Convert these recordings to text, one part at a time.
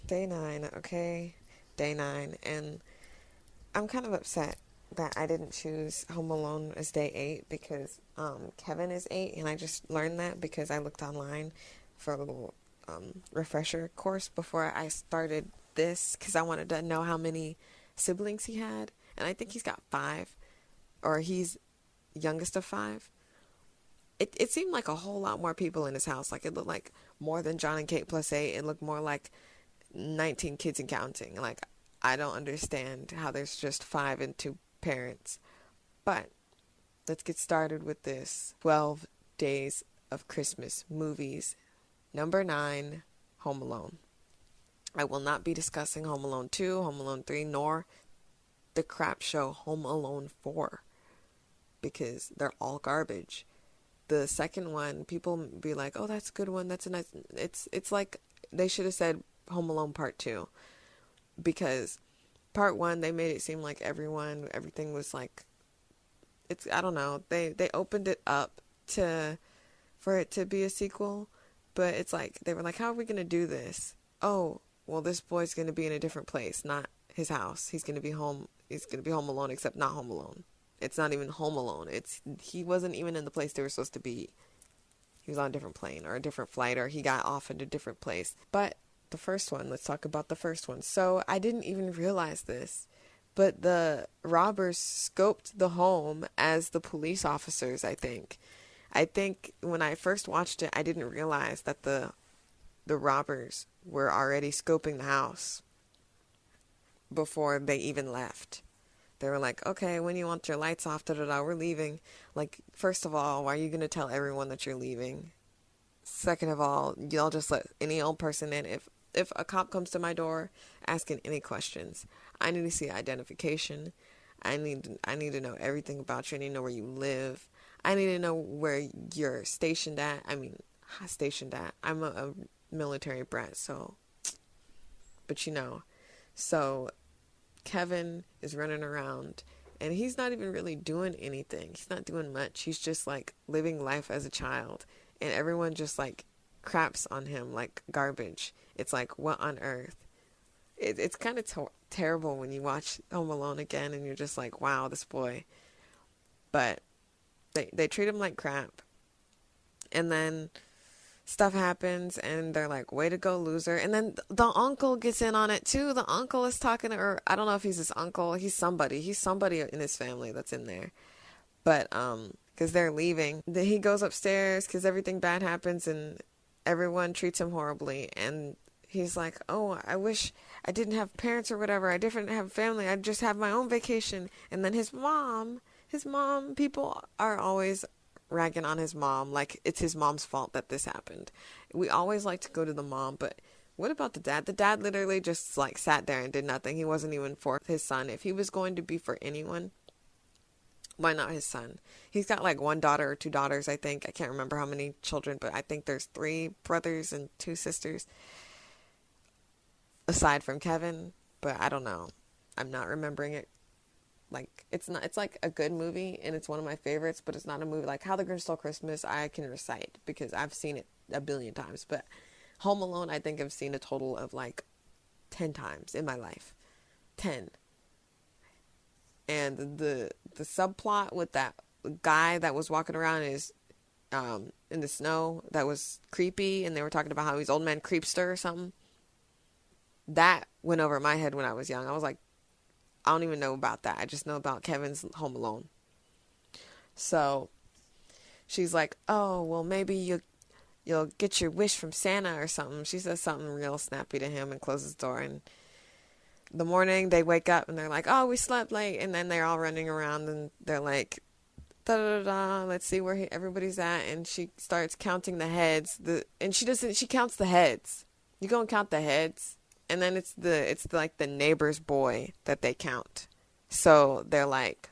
Day 9, okay? Day 9. And I'm kind of upset that I didn't choose Home Alone as day 8 because Kevin is 8, and I just learned that because I looked online for a little refresher course before I started this because I wanted to know how many siblings he had. And I think he's got 5, or he's youngest of 5. It seemed like a whole lot more people in his house. Like, it looked like more than John and Kate plus 8. It looked more like 19 kids and counting. Like, I don't understand how there's just 5 and 2 parents. But let's get started with this 12 Days of Christmas movies. Number 9, Home Alone. I will not be discussing Home Alone 2, Home Alone 3, nor the crap show Home Alone 4, because they're all garbage. The second one, people be like, "Oh, that's a good one. That's a nice." It's like they should have said Home Alone Part 2, because Part 1 they made it seem like everything was like, it's, I don't know. They opened it up to for it to be a sequel, but it's like they were like, "How are we going to do this?" Oh, well, this boy's going to be in a different place, not his house. He's going to be home. He's going to be home alone, except not home alone. It's not even Home Alone. He wasn't even in the place they were supposed to be. He was on a different plane or a different flight, or he got off in a different place. But the first one, let's talk about the first one. So I didn't even realize this, but the robbers scoped the home as the police officers, I think. I think when I first watched it, I didn't realize that the robbers were already scoping the house before they even left. They were like, "Okay, when you want your lights off, da da da, we're leaving." Like, first of all, why are you going to tell everyone that you're leaving? Second of all, y'all just let any old person in. If a cop comes to my door asking any questions, I need to see identification. I need to know everything about you. I need to know where you live. I need to know where you're stationed at. I mean, stationed at. I'm a military brat, so, but so Kevin is running around, and he's not even really doing anything. He's not doing much. He's just like living life as a child, and everyone just like craps on him like garbage. It's like, what on earth? It's kind of terrible when you watch Home Alone again, and you're just like, wow, this boy. But they treat him like crap, and then stuff happens, and they're like, way to go, loser. And then the uncle gets in on it too. The uncle is talking to her. I don't know if he's his uncle. He's somebody in his family that's in there. But because they're leaving, he goes upstairs because everything bad happens, and everyone treats him horribly. And he's like, "Oh, I wish I didn't have parents or whatever. I didn't have family. I just have my own vacation." And then his mom, people are always ragging on his mom like it's his mom's fault that this happened. We always like to go to the mom, but what about the dad? The dad literally just like sat there and did nothing. He wasn't even for his son. If he was going to be for anyone, why not his son? He's got like 1 daughter or 2 daughters, I think. I can't remember how many children, but I think there's 3 brothers and 2 sisters aside from Kevin, but I don't know. I'm not remembering it. Like, it's like a good movie, and it's one of my favorites, but it's not a movie like How the Grinch Stole Christmas I can recite because I've seen it a billion times. But Home Alone, I think I've seen a total of like 10 times in my life. 10. And the subplot with that guy that was walking around in the snow that was creepy, and they were talking about how he's old man creepster or something. That went over my head when I was young. I was like, I don't even know about that. I just know about Kevin's Home Alone. So she's like, "Oh, well, maybe you'll get your wish from Santa or something." She says something real snappy to him and closes the door. And the morning they wake up and they're like, "Oh, we slept late," and then they're all running around and they're like, "Da da da, let's see where everybody's at." And she starts counting the heads. And she counts the heads. You go and count the heads. And then it's like the neighbor's boy that they count. So they're like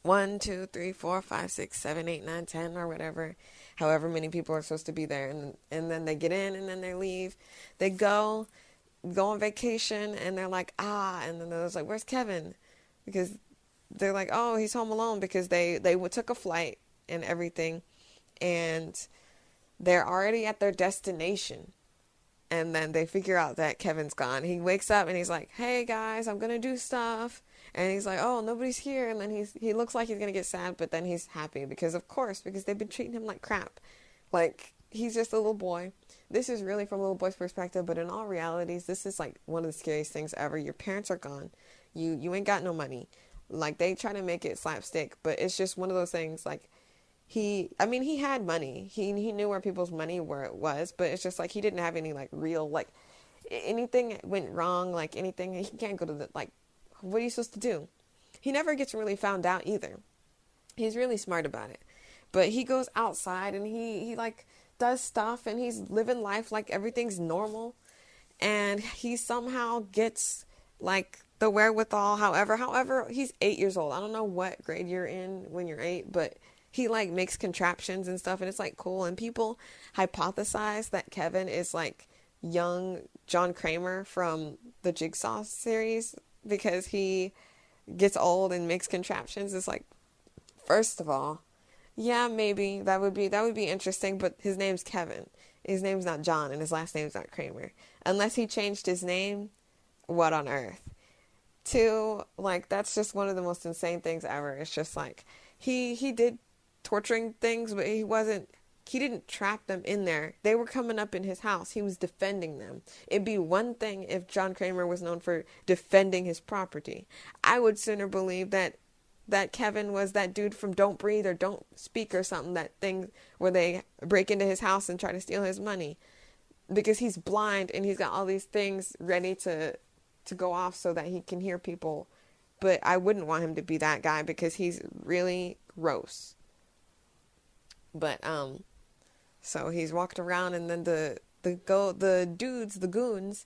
1, 2, 3, 4, 5, 6, 7, 8, 9, 10, or whatever. However many people are supposed to be there. And then they get in and then they leave. They go on vacation and they're like, "Ah," and then they're like, "Where's Kevin?" Because they're like, "Oh, he's home alone," because they took a flight and everything, and they're already at their destination. And then they figure out that Kevin's gone. He wakes up and he's like, hey guys, I'm gonna do stuff. And he's like, oh, nobody's here. And then he looks like he's gonna get sad, but then he's happy because, of course, because they've been treating him like crap. Like, he's just a little boy. This is really from a little boy's perspective, but in all realities, this is like one of the scariest things ever. Your parents are gone. You ain't got no money. Like, they try to make it slapstick, but it's just one of those things. Like, he had money. He knew where people's money where it was, but it's just like he didn't have any like real, like, anything went wrong, like anything. He can't go to the, like, what are you supposed to do? He never gets really found out either. He's really smart about it. But he goes outside and he like does stuff and he's living life like everything's normal. And he somehow gets like the wherewithal. However, he's 8 years old. I don't know what grade you're in when you're 8, but he like makes contraptions and stuff and it's like cool. And people hypothesize that Kevin is like young John Kramer from the Jigsaw series because he gets old and makes contraptions. It's like, first of all, yeah, maybe that would be interesting, but his name's Kevin. His name's not John and his last name's not Kramer. Unless he changed his name, what on earth? Two, like, that's just one of the most insane things ever. It's just like he did torturing things, but he didn't trap them in there. They were coming up in his house. He was defending them. It'd be one thing if John Kramer was known for defending his property. I would sooner believe that Kevin was that dude from Don't Breathe or Don't Speak or something, that thing where they break into his house and try to steal his money. Because he's blind and he's got all these things ready to go off so that he can hear people. But I wouldn't want him to be that guy because he's really gross. But, so he's walked around and then the dudes, the goons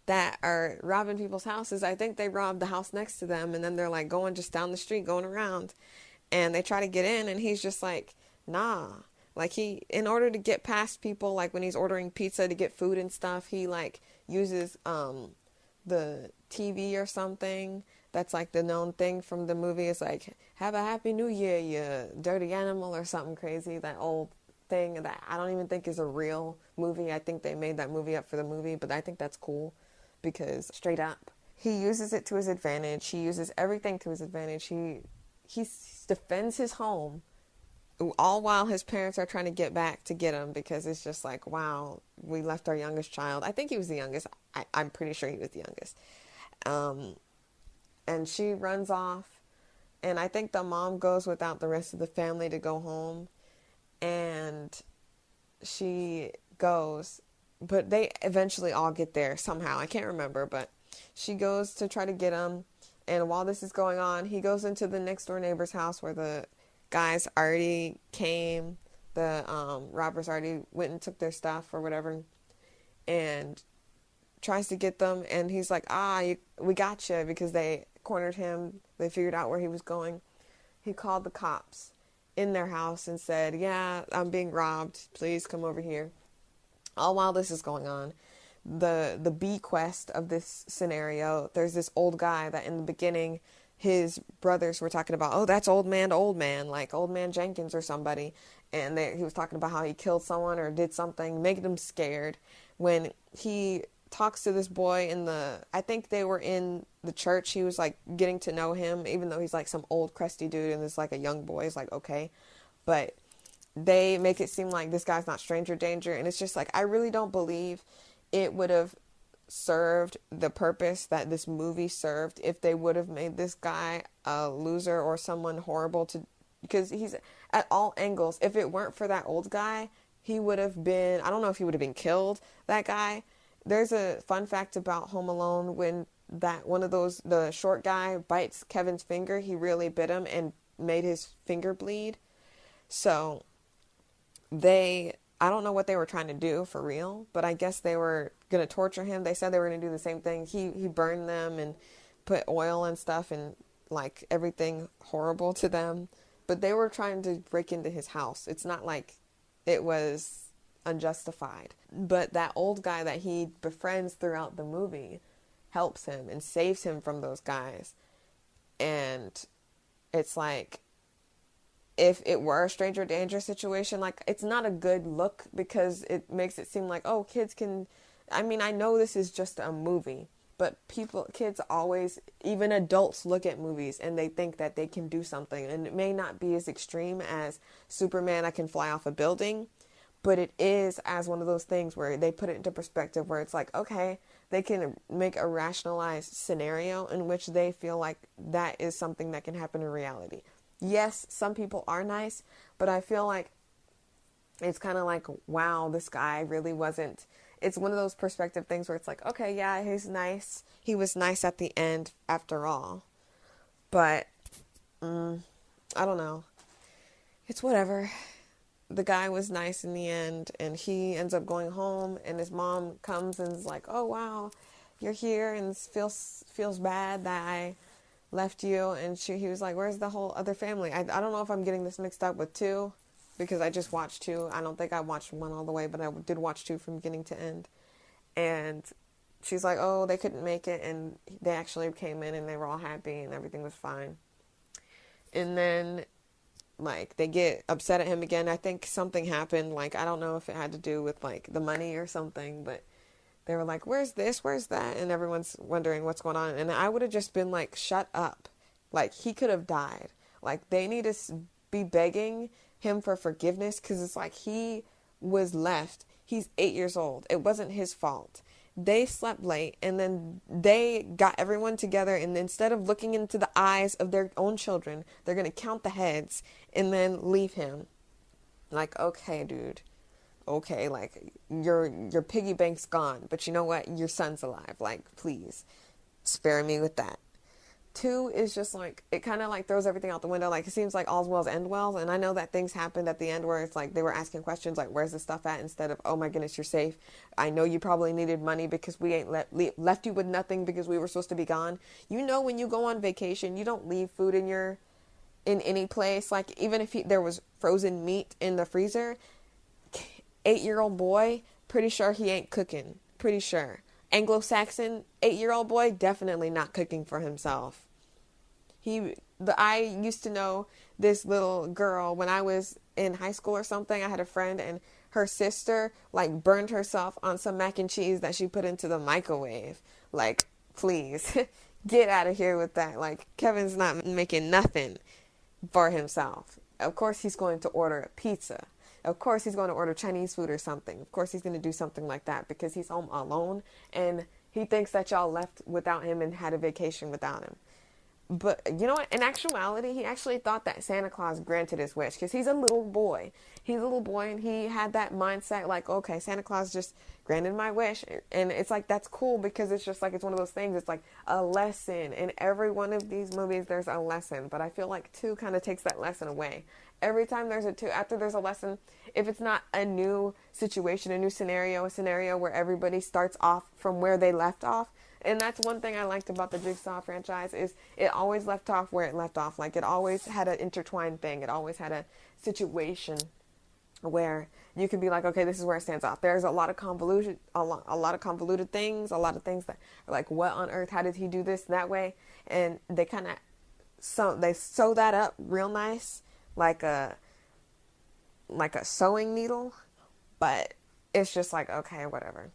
that are robbing people's houses, I think they robbed the house next to them and then they're like going just down the street, going around and they try to get in and he's just like, nah. Like in order to get past people, like when he's ordering pizza to get food and stuff, he like uses, the TV or something. That's like the known thing from the movie. It's like, have a happy new year, you dirty animal or something crazy. That old thing that I don't even think is a real movie. I think they made that movie up for the movie, but I think that's cool because straight up, he uses it to his advantage. He uses everything to his advantage. He defends his home all while his parents are trying to get back to get him because it's just like, wow, we left our youngest child. I think he was the youngest. I'm pretty sure he was the youngest. And she runs off and I think the mom goes without the rest of the family to go home and she goes, but they eventually all get there somehow. I can't remember, but she goes to try to get him. And while this is going on, he goes into the next door neighbor's house where the guys already came. The robbers already went and took their stuff or whatever and tries to get them. And he's like, we got you because they cornered him. They figured out where he was going. He called the cops in their house and said, yeah, I'm being robbed. Please come over here. All while this is going on, the B quest of this scenario, there's this old guy that in the beginning, his brothers were talking about, oh, that's old man to old man, like Old Man Jenkins or somebody. And he was talking about how he killed someone or did something, making them scared. When he talks to this boy I think they were in the church. He was like getting to know him, even though he's like some old crusty dude and it's like a young boy. It's like, okay. But they make it seem like this guy's not stranger danger. And it's just like, I really don't believe it would have served the purpose that this movie served if they would have made this guy a loser or someone horrible because he's at all angles. If it weren't for that old guy, he would have been, I don't know if he would have been killed, that guy. There's a fun fact about Home Alone when the short guy bites Kevin's finger, he really bit him and made his finger bleed. So I don't know what they were trying to do for real, but I guess they were going to torture him. They said they were going to do the same thing. He burned them and put oil and stuff and like everything horrible to them. But they were trying to break into his house. It's not like it was unjustified. But that old guy that he befriends throughout the movie helps him and saves him from those guys. And it's like, if it were a stranger danger situation, like, it's not a good look because it makes it seem like, oh, kids can I mean, I know this is just a movie, but kids always, even adults look at movies and they think that they can do something. And it may not be as extreme as Superman, I can fly off a building, but it is as one of those things where they put it into perspective where it's like, okay, they can make a rationalized scenario in which they feel like that is something that can happen in reality. Yes, some people are nice, but I feel like it's kind of like, wow, this guy really wasn't. It's one of those perspective things where it's like, okay, yeah, he's nice. He was nice at the end after all. But, I don't know. It's whatever. The guy was nice in the end, and he ends up going home, and his mom comes and is like, oh, wow, you're here, and feels bad that I left you. And he was like, where's the whole other family? I don't know if I'm getting this mixed up with 2, because I just watched 2. I don't think I watched 1 all the way, but I did watch 2 from beginning to end. And she's like, oh, they couldn't make it, and they actually came in, and they were all happy, and everything was fine. And then, like, they get upset at him again. I think something happened, like, I don't know if it had to do with, like, the money or something, but they were like, where's this, where's that? And everyone's wondering what's going on. And I would have just been like, shut up. Like, he could have died. Like, they need to be begging him for forgiveness, because it's like he was left. He's 8 years old. It wasn't his fault. They slept late, and then they got everyone together, and instead of looking into the eyes of their own children, they're going to count the heads and then leave him. Like, okay, dude. Okay, like, your piggy bank's gone, but you know what? Your son's alive. Like, please, spare me with that. 2 is just like, it kind of like throws everything out the window. Like, it seems like all's well end well. And I know that things happened at the end where it's like they were asking questions like, where's the stuff at? Instead of, oh my goodness, you're safe. I know you probably needed money because we ain't left you with nothing because we were supposed to be gone. You know, when you go on vacation, you don't leave food in any place. Like, even if there was frozen meat in the freezer, 8-year-old boy, pretty sure he ain't cooking. Pretty sure. Anglo-Saxon 8-year-old boy, definitely not cooking for himself. I used to know this little girl when I was in high school or something. I had a friend, and her sister like burned herself on some mac and cheese that she put into the microwave. Like, please, get out of here with that. Like, Kevin's not making nothing for himself. Of course he's going to order a pizza. Of course he's going to order Chinese food or something. Of course he's going to do something like that because he's home alone and he thinks that y'all left without him and had a vacation without him. But you know what? In actuality, he actually thought that Santa Claus granted his wish because he's a little boy. He's a little boy and he had that mindset like, okay, Santa Claus just granted my wish. And it's like, that's cool because it's just like, it's one of those things. It's like a lesson. In every one of these movies, there's a lesson. But I feel like 2 kind of takes that lesson away. Every time there's a 2, after there's a lesson, if it's not a new situation, a new scenario, a scenario where everybody starts off from where they left off. And that's one thing I liked about the Jigsaw franchise is it always left off where it left off. Like, it always had an intertwined thing. It always had a situation where you could be like, okay, this is where it stands off. There's a lot of convoluted, a lot of convoluted things, a lot of things that are like, what on earth? How did he do this that way? And they kind of sew that up real nice, like a sewing needle. But it's just like, okay, whatever.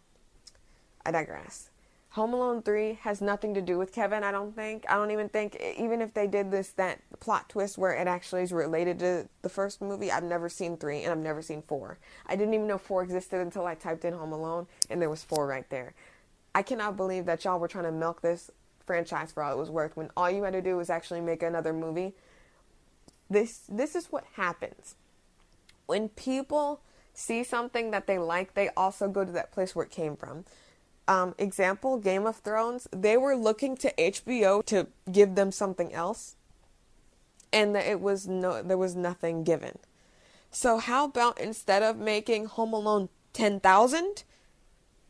I digress. Home Alone 3 has nothing to do with Kevin, I don't think. I don't even think, even if they did that plot twist where it actually is related to the first movie, I've never seen 3 and I've never seen 4. I didn't even know 4 existed until I typed in Home Alone and there was 4 right there. I cannot believe that y'all were trying to milk this franchise for all it was worth when all you had to do was actually make another movie. This is what happens. When people see something that they like, they also go to that place where it came from. Example, Game of Thrones, they were looking to HBO to give them something else, and there was nothing given. So how about instead of making Home Alone 10,000,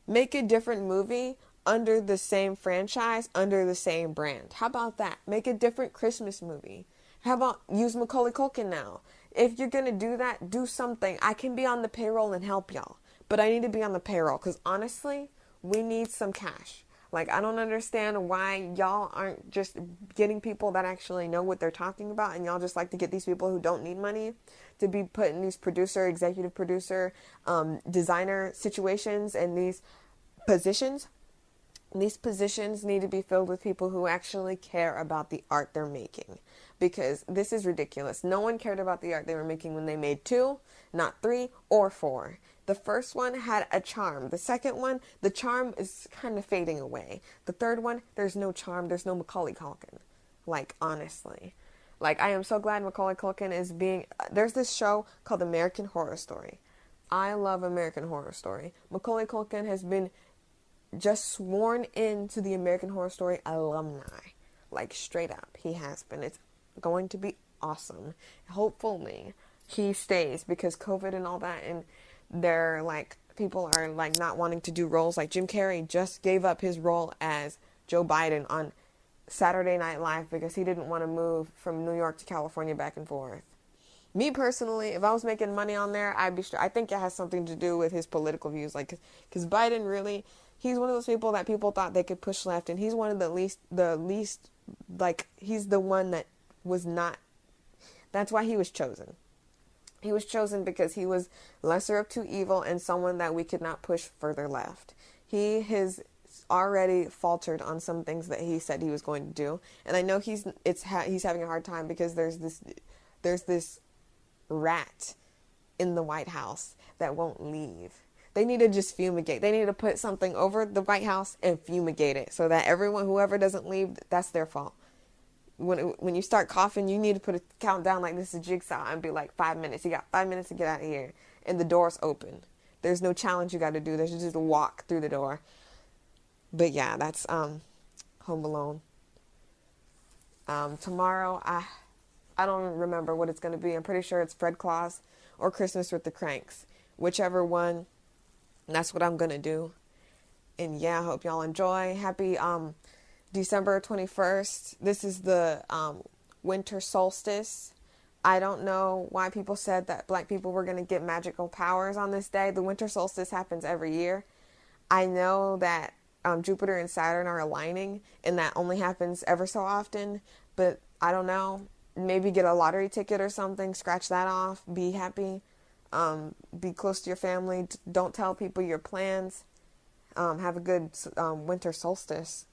make a different movie under the same franchise, under the same brand? How about that? Make a different Christmas movie. How about use Macaulay Culkin now? If you're going to do that, do something. I can be on the payroll and help y'all, but I need to be on the payroll because honestly, we need some cash. Like, I don't understand why y'all aren't just getting people that actually know what they're talking about, and y'all just like to get these people who don't need money to be put in these producer, executive producer, designer situations and these positions. These positions need to be filled with people who actually care about the art they're making, because this is ridiculous. No one cared about the art they were making when they made 2, not 3 or 4. The first one had a charm. The second one, the charm is kind of fading away. The third one, there's no charm. There's no Macaulay Culkin. Like, honestly. Like, I am so glad Macaulay Culkin is being... There's this show called American Horror Story. I love American Horror Story. Macaulay Culkin has been just sworn into the American Horror Story alumni. Like, straight up. He has been. It's going to be awesome. Hopefully, he stays, because COVID and all that, and they're, like, people are, like, not wanting to do roles. Like, Jim Carrey just gave up his role as Joe Biden on Saturday Night Live because he didn't want to move from New York to California back and forth. Me personally, if I was making money on there, I'd be sure. I think it has something to do with his political views. Like, because Biden really, he's one of those people that people thought they could push left, and he's one of the least, like, he's the one that was not, that's why he was chosen. He was chosen because he was lesser of two evil and someone that we could not push further left. He has already faltered on some things that he said he was going to do, and I know he's having a hard time because there's this rat in the White House that won't leave. They need to just fumigate. They need to put something over the White House and fumigate it so that whoever doesn't leave, that's their fault. When you start coughing, you need to put a countdown like this is a jigsaw and be like 5 minutes. You got 5 minutes to get out of here, and the door's open. There's no challenge you got to do. There's just a walk through the door. But yeah, that's Home Alone. Tomorrow, I don't remember what it's going to be. I'm pretty sure it's Fred Claus or Christmas with the Cranks. Whichever one, that's what I'm going to do. And yeah, I hope y'all enjoy. Happy December 21st. This is the winter solstice. I don't know why people said that black people were going to get magical powers on this day. The winter solstice happens every year. I know that Jupiter and Saturn are aligning, and that only happens ever so often. But I don't know. Maybe get a lottery ticket or something, scratch that off, be happy, be close to your family, don't tell people your plans, have a good winter solstice.